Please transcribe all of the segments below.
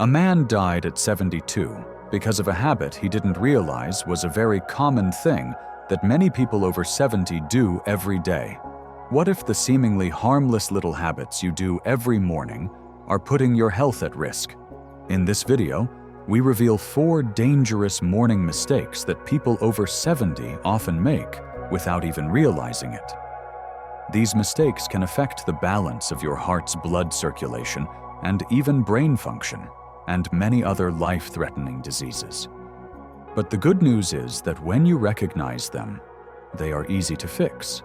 A man died at 72 because of a habit he didn't realize was a very common thing that many people over 70 do every day. What if the seemingly harmless little habits you do every morning are putting your health at risk? In this video, we reveal 4 dangerous morning mistakes that people over 70 often make without even realizing it. These mistakes can affect the balance of your heart's blood circulation and even brain function, and many other life-threatening diseases. But the good news is that when you recognize them, they are easy to fix,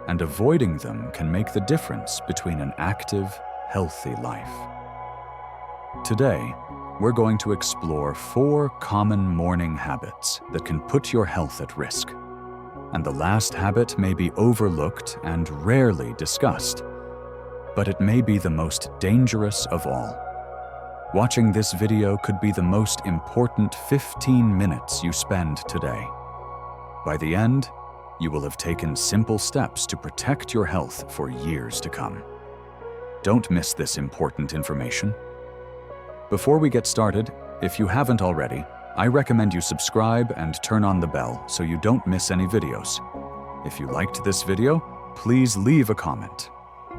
and avoiding them can make the difference between an active, healthy life. Today, we're going to explore 4 common morning habits that can put your health at risk. And the last habit may be overlooked and rarely discussed, but it may be the most dangerous of all. Watching this video could be the most important 15 minutes you spend today. By the end, you will have taken simple steps to protect your health for years to come. Don't miss this important information. Before we get started, if you haven't already, I recommend you subscribe and turn on the bell so you don't miss any videos. If you liked this video, please leave a comment.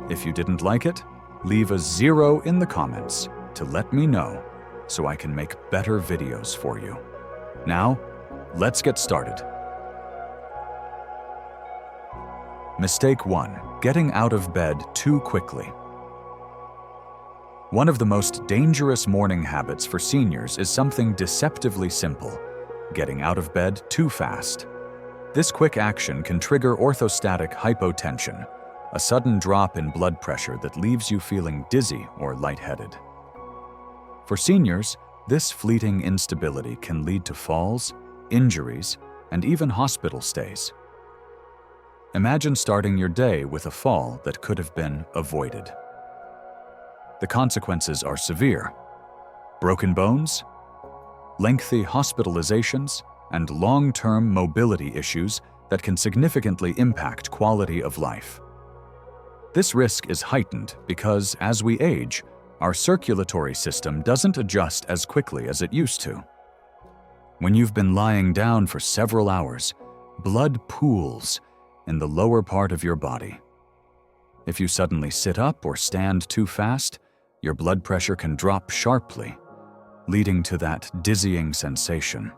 If you didn't like it, leave a 0 in the comments to let me know so I can make better videos for you. Now, let's get started. Mistake 1: getting out of bed too quickly. One of the most dangerous morning habits for seniors is something deceptively simple: getting out of bed too fast. This quick action can trigger orthostatic hypotension, a sudden drop in blood pressure that leaves you feeling dizzy or lightheaded. For seniors, this fleeting instability can lead to falls, injuries, and even hospital stays. Imagine starting your day with a fall that could have been avoided. The consequences are severe: broken bones, lengthy hospitalizations, and long-term mobility issues that can significantly impact quality of life. This risk is heightened because, as we age, our circulatory system doesn't adjust as quickly as it used to. When you've been lying down for several hours, blood pools in the lower part of your body. If you suddenly sit up or stand too fast, your blood pressure can drop sharply, leading to that dizzying sensation.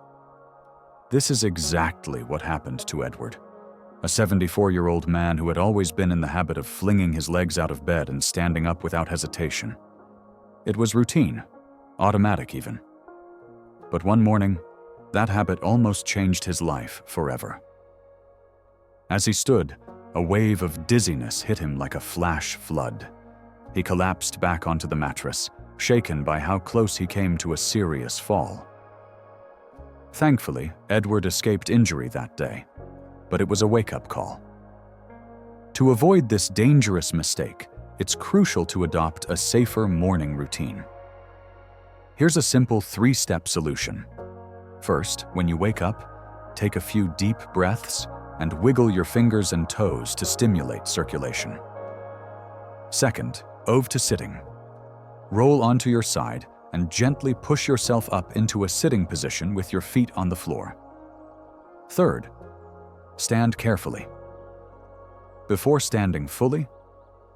This is exactly what happened to Edward, a 74-year-old man who had always been in the habit of flinging his legs out of bed and standing up without hesitation. It was routine, automatic even. But one morning, that habit almost changed his life forever. As he stood, a wave of dizziness hit him like a flash flood. He collapsed back onto the mattress, shaken by how close he came to a serious fall. Thankfully, Edward escaped injury that day, but it was a wake-up call. To avoid this dangerous mistake, it's crucial to adopt a safer morning routine. Here's a simple 3-step solution. First, when you wake up, take a few deep breaths and wiggle your fingers and toes to stimulate circulation. Second, over to sitting. Roll onto your side and gently push yourself up into a sitting position with your feet on the floor. Third, stand carefully. Before standing fully,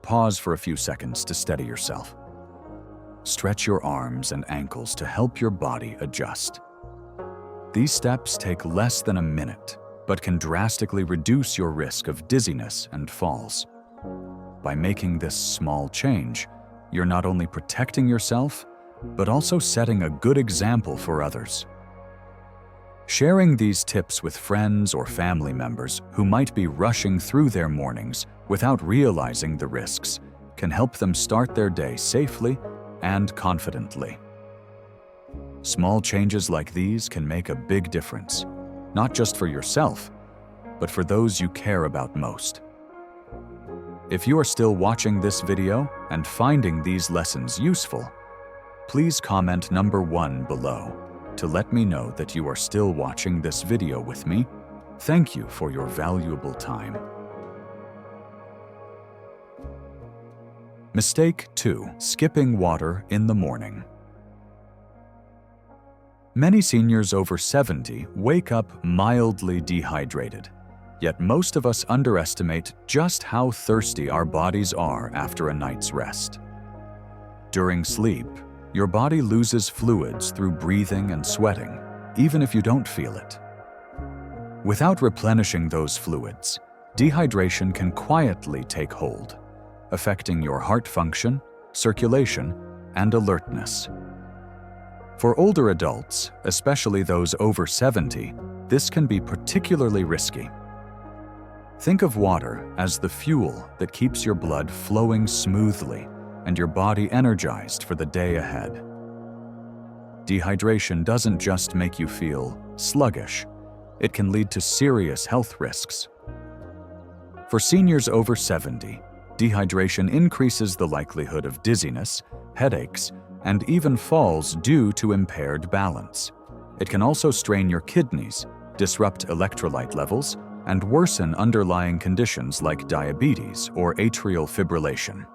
pause for a few seconds to steady yourself. Stretch your arms and ankles to help your body adjust. These steps take less than a minute, but can drastically reduce your risk of dizziness and falls. By making this small change, you're not only protecting yourself, but also setting a good example for others. Sharing these tips with friends or family members who might be rushing through their mornings without realizing the risks can help them start their day safely and confidently. Small changes like these can make a big difference, not just for yourself, but for those you care about most. If you are still watching this video and finding these lessons useful, please comment number 1 below to let me know that you are still watching this video with me. Thank you for your valuable time. Mistake 2: skipping water in the morning. Many seniors over 70 wake up mildly dehydrated, yet most of us underestimate just how thirsty our bodies are after a night's rest. During sleep, your body loses fluids through breathing and sweating, even if you don't feel it. Without replenishing those fluids, dehydration can quietly take hold, affecting your heart function, circulation, and alertness. For older adults, especially those over 70, this can be particularly risky. Think of water as the fuel that keeps your blood flowing smoothly and your body energized for the day ahead. Dehydration doesn't just make you feel sluggish, it can lead to serious health risks. For seniors over 70, dehydration increases the likelihood of dizziness, headaches, and even falls due to impaired balance. It can also strain your kidneys, disrupt electrolyte levels, and worsen underlying conditions like diabetes or atrial fibrillation.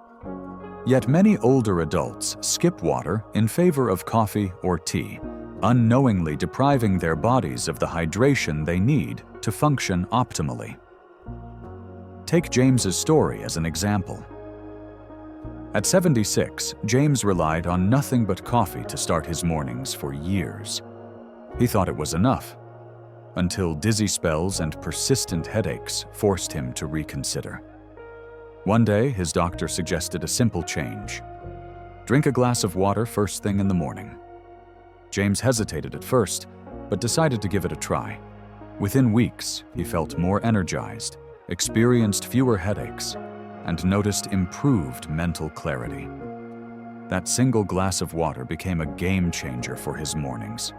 Yet many older adults skip water in favor of coffee or tea, unknowingly depriving their bodies of the hydration they need to function optimally. Take James's story as an example. At 76, James relied on nothing but coffee to start his mornings for years. He thought it was enough, until dizzy spells and persistent headaches forced him to reconsider. One day, his doctor suggested a simple change. Drink a glass of water first thing in the morning. James hesitated at first, but decided to give it a try. Within weeks, he felt more energized, experienced fewer headaches, and noticed improved mental clarity. That single glass of water became a game changer for his mornings.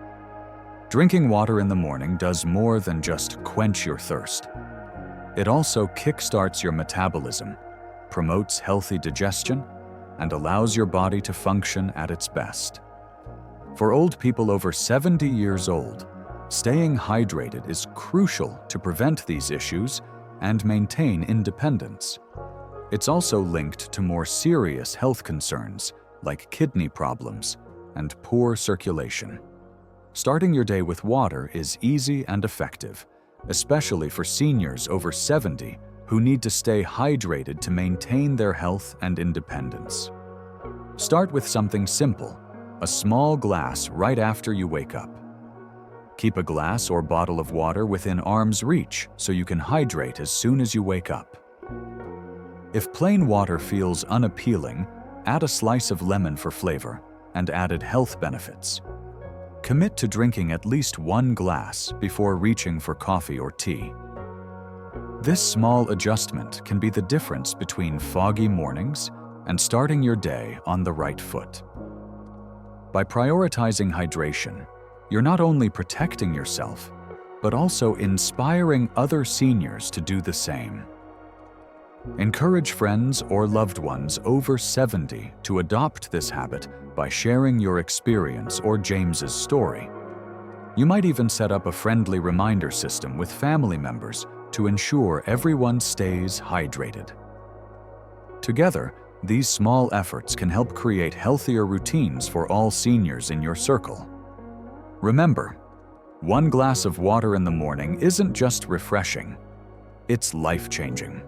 Drinking water in the morning does more than just quench your thirst. It also kickstarts your metabolism, promotes healthy digestion, and allows your body to function at its best. For old people over 70 years old, staying hydrated is crucial to prevent these issues and maintain independence. It's also linked to more serious health concerns like kidney problems and poor circulation. Starting your day with water is easy and effective, especially for seniors over 70 who need to stay hydrated to maintain their health and independence. Start with something simple, a small glass right after you wake up. Keep a glass or bottle of water within arm's reach so you can hydrate as soon as you wake up. If plain water feels unappealing, add a slice of lemon for flavor and added health benefits. Commit to drinking at least one glass before reaching for coffee or tea. This small adjustment can be the difference between foggy mornings and starting your day on the right foot. By prioritizing hydration, you're not only protecting yourself, but also inspiring other seniors to do the same. Encourage friends or loved ones over 70 to adopt this habit by sharing your experience or James's story. You might even set up a friendly reminder system with family members to ensure everyone stays hydrated. Together, these small efforts can help create healthier routines for all seniors in your circle. Remember, one glass of water in the morning isn't just refreshing, it's life-changing.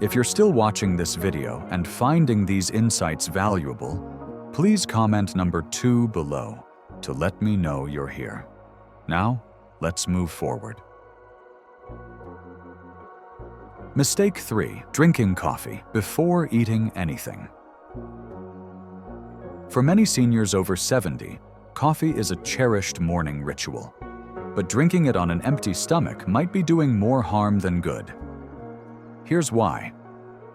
If you're still watching this video and finding these insights valuable, please comment number 2 below to let me know you're here. Now, let's move forward. Mistake 3: drinking coffee before eating anything. For many seniors over 70, coffee is a cherished morning ritual, but drinking it on an empty stomach might be doing more harm than good. Here's why.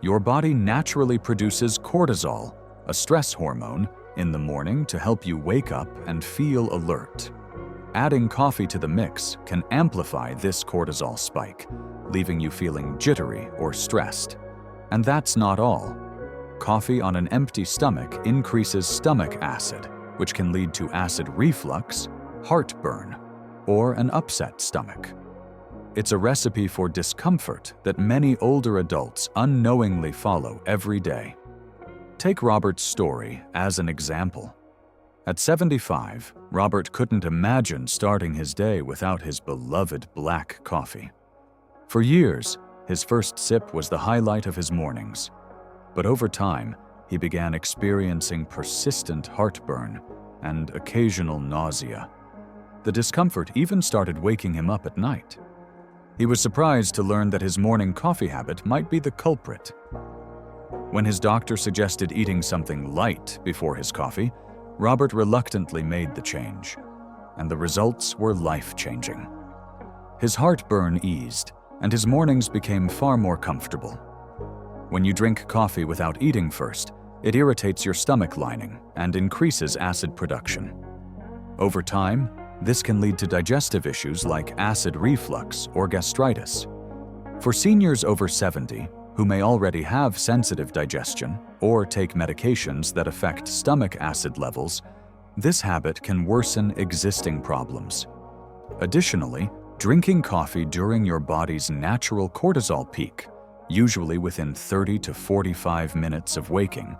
Your body naturally produces cortisol, a stress hormone, in the morning to help you wake up and feel alert. Adding coffee to the mix can amplify this cortisol spike, leaving you feeling jittery or stressed. And that's not all. Coffee on an empty stomach increases stomach acid, which can lead to acid reflux, heartburn, or an upset stomach. It's a recipe for discomfort that many older adults unknowingly follow every day. Take Robert's story as an example. At 75, Robert couldn't imagine starting his day without his beloved black coffee. For years, his first sip was the highlight of his mornings. But over time, he began experiencing persistent heartburn and occasional nausea. The discomfort even started waking him up at night. He was surprised to learn that his morning coffee habit might be the culprit. When his doctor suggested eating something light before his coffee, Robert reluctantly made the change, and the results were life-changing. His heartburn eased, and his mornings became far more comfortable. When you drink coffee without eating first, it irritates your stomach lining and increases acid production. Over time, this can lead to digestive issues like acid reflux or gastritis. For seniors over 70, who may already have sensitive digestion or take medications that affect stomach acid levels, this habit can worsen existing problems. Additionally, drinking coffee during your body's natural cortisol peak, usually within 30 to 45 minutes of waking,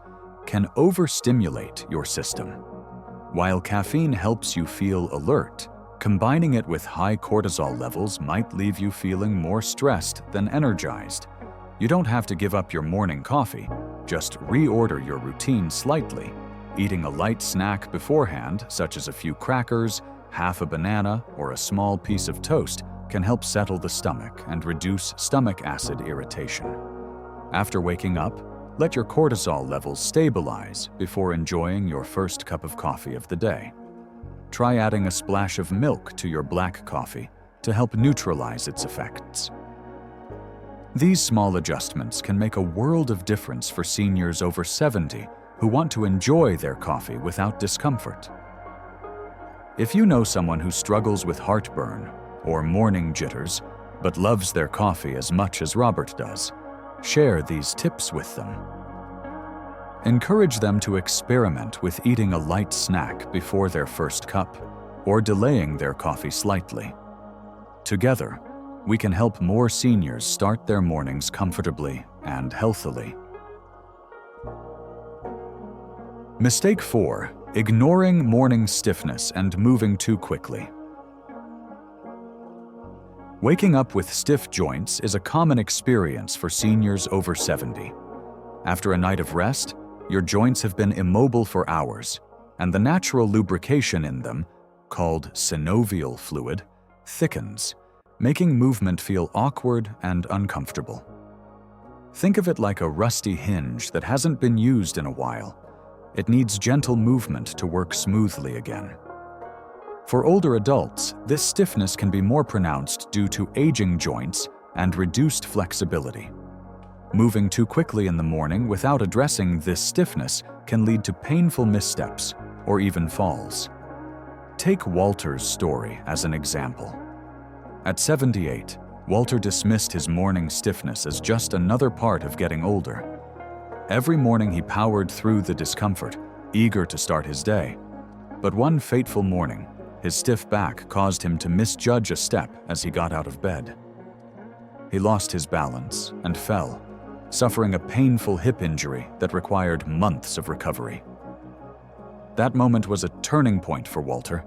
can overstimulate your system. While caffeine helps you feel alert, combining it with high cortisol levels might leave you feeling more stressed than energized. You don't have to give up your morning coffee, just reorder your routine slightly. Eating a light snack beforehand, such as a few crackers, half a banana, or a small piece of toast, can help settle the stomach and reduce stomach acid irritation. After waking up, let your cortisol levels stabilize before enjoying your first cup of coffee of the day. Try adding a splash of milk to your black coffee to help neutralize its effects. These small adjustments can make a world of difference for seniors over 70 who want to enjoy their coffee without discomfort. If you know someone who struggles with heartburn or morning jitters but loves their coffee as much as Robert does, share these tips with them. Encourage them to experiment with eating a light snack before their first cup or delaying their coffee slightly. Together, we can help more seniors start their mornings comfortably and healthily. Mistake 4. Ignoring morning stiffness and moving too quickly. Waking up with stiff joints is a common experience for seniors over 70. After a night of rest, your joints have been immobile for hours, and the natural lubrication in them, called synovial fluid, thickens, making movement feel awkward and uncomfortable. Think of it like a rusty hinge that hasn't been used in a while. It needs gentle movement to work smoothly again. For older adults, this stiffness can be more pronounced due to aging joints and reduced flexibility. Moving too quickly in the morning without addressing this stiffness can lead to painful missteps or even falls. Take Walter's story as an example. At 78, Walter dismissed his morning stiffness as just another part of getting older. Every morning he powered through the discomfort, eager to start his day. But one fateful morning, his stiff back caused him to misjudge a step as he got out of bed. He lost his balance and fell, suffering a painful hip injury that required months of recovery. That moment was a turning point for Walter.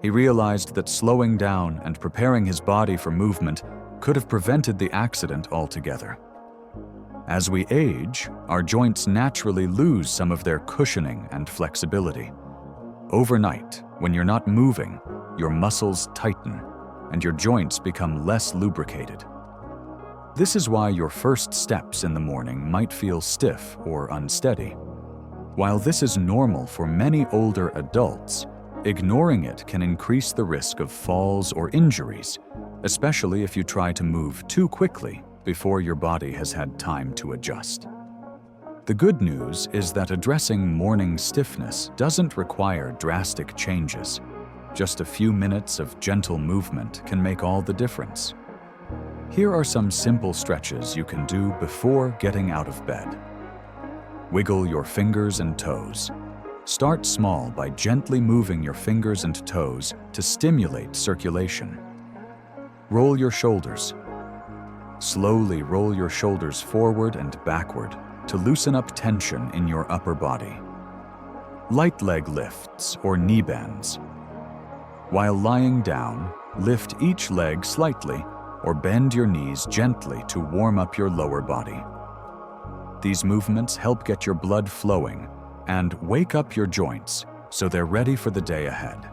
He realized that slowing down and preparing his body for movement could have prevented the accident altogether. As we age, our joints naturally lose some of their cushioning and flexibility. Overnight, when you're not moving, your muscles tighten and your joints become less lubricated. This is why your first steps in the morning might feel stiff or unsteady. While this is normal for many older adults, ignoring it can increase the risk of falls or injuries, especially if you try to move too quickly before your body has had time to adjust. The good news is that addressing morning stiffness doesn't require drastic changes. Just a few minutes of gentle movement can make all the difference. Here are some simple stretches you can do before getting out of bed. Wiggle your fingers and toes. Start small by gently moving your fingers and toes to stimulate circulation. Roll your shoulders. Slowly roll your shoulders forward and backward to loosen up tension in your upper body. Light leg lifts or knee bends. While lying down, lift each leg slightly or bend your knees gently to warm up your lower body. These movements help get your blood flowing and wake up your joints so they're ready for the day ahead.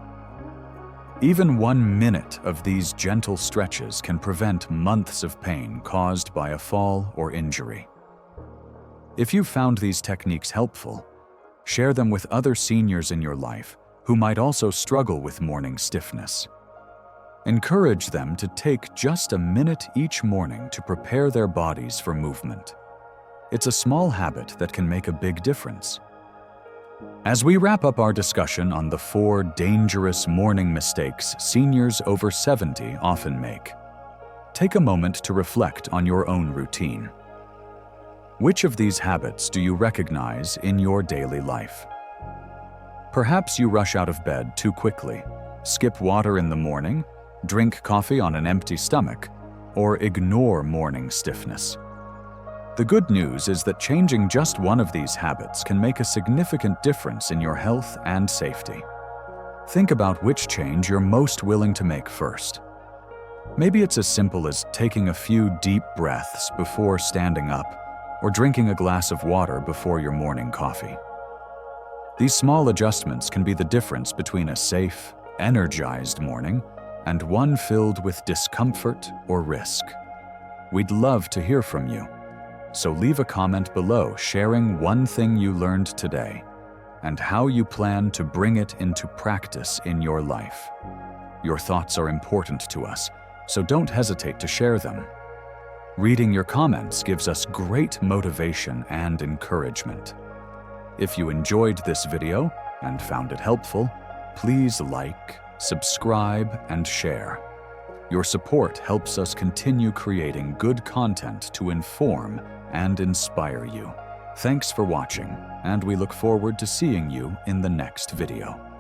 Even 1 minute of these gentle stretches can prevent months of pain caused by a fall or injury. If you found these techniques helpful, share them with other seniors in your life who might also struggle with morning stiffness. Encourage them to take just a minute each morning to prepare their bodies for movement. It's a small habit that can make a big difference. As we wrap up our discussion on the 4 dangerous morning mistakes seniors over 70 often make, take a moment to reflect on your own routine. Which of these habits do you recognize in your daily life? Perhaps you rush out of bed too quickly, skip water in the morning, drink coffee on an empty stomach, or ignore morning stiffness. The good news is that changing just one of these habits can make a significant difference in your health and safety. Think about which change you're most willing to make first. Maybe it's as simple as taking a few deep breaths before standing up, or drinking a glass of water before your morning coffee. These small adjustments can be the difference between a safe, energized morning and one filled with discomfort or risk. We'd love to hear from you, so leave a comment below sharing one thing you learned today and how you plan to bring it into practice in your life. Your thoughts are important to us, so don't hesitate to share them. Reading your comments gives us great motivation and encouragement. If you enjoyed this video and found it helpful, please like, subscribe, and share. Your support helps us continue creating good content to inform and inspire you. Thanks for watching, and we look forward to seeing you in the next video.